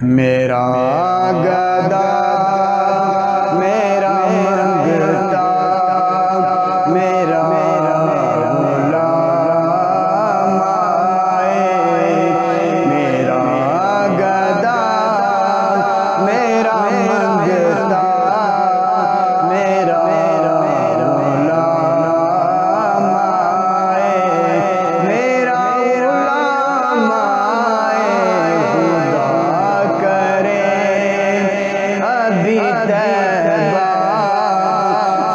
میرا گدا میرا منگتا میرا غلام آئے، میرا گدا میرا منگتا میرا غلام آئے، میرا غلام آئے، خدا کرے ابھی طیبہ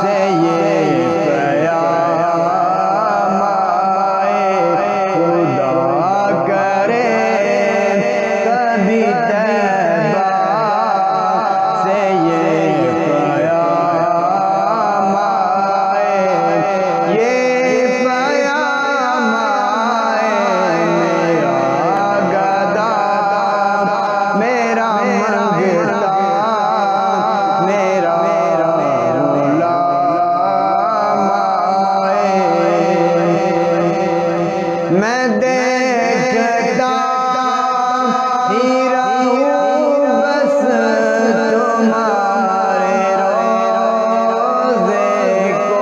سے یہ پیام آئے، خدا کرے کبھی طیبہ سے یہ پیام آئے، یہ پیام آئے، میرا گدا میرا منگتا میرا غلام آئے، میں دیکھتا ہی رہوں بس تمہارے روضے کو،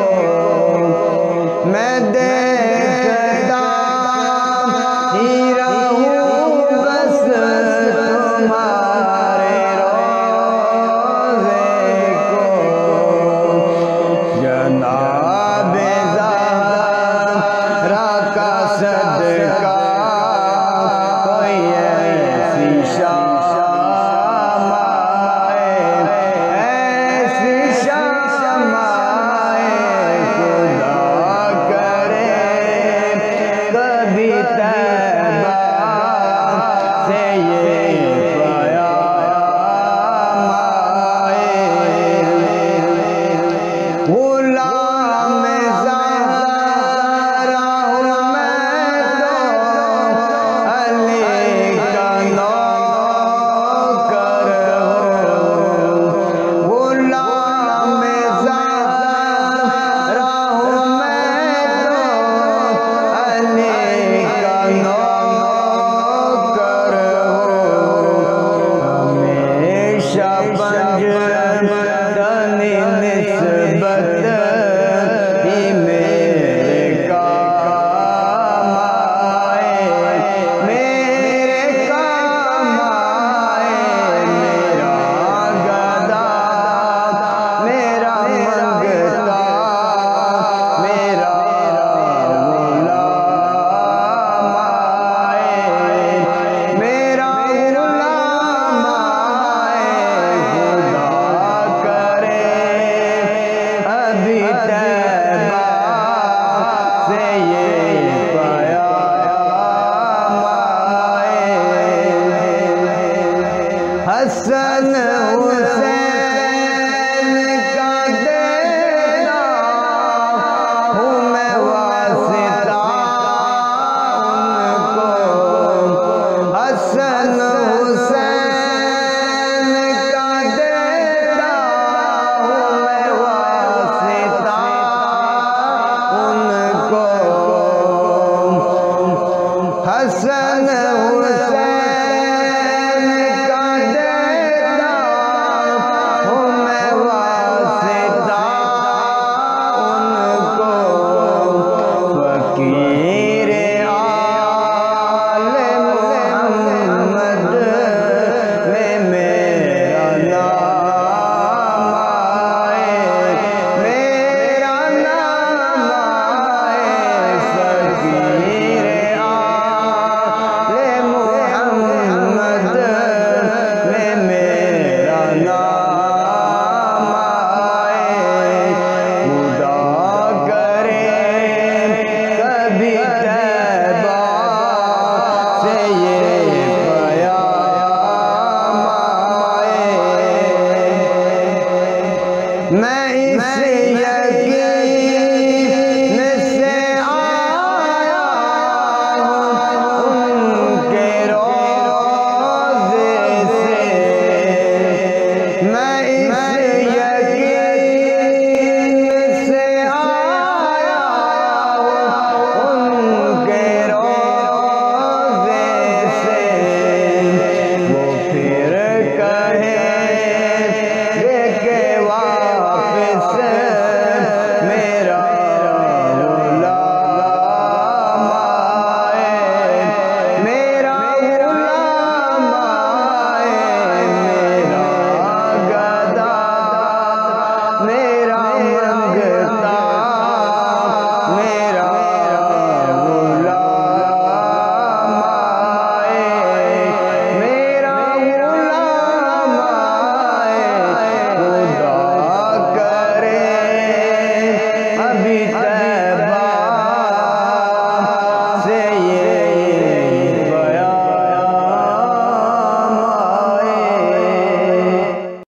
میں دیکھتا ہی رہوں بس تمہارے روضے کو، جناب زہرا کا صدقہ کوئی ایسی شام آئے، ایسی شام آئے، خدا کرے کبھی طیبہ سے یہ پیام آئے، غلام زہرا ہوں میں تو علی کا نوکر ہوں، غلام زہرا ہوں میں تو علی کا نوکر ہوں، ہمیشہ پنجتنی نسبت ہی میرے کام آئے، میرے کام آئے، میرا گدا میرا منگتا میرا غلام آئے، میرا غلام آئے، خدا کرے ابھی طیبہ سے یہ پیام آئے، حسن حسین کا دینا ہوں میں واسطہ ان کو، حسن حسین کا دینا ہوں میں واسطہ ان کو، حسن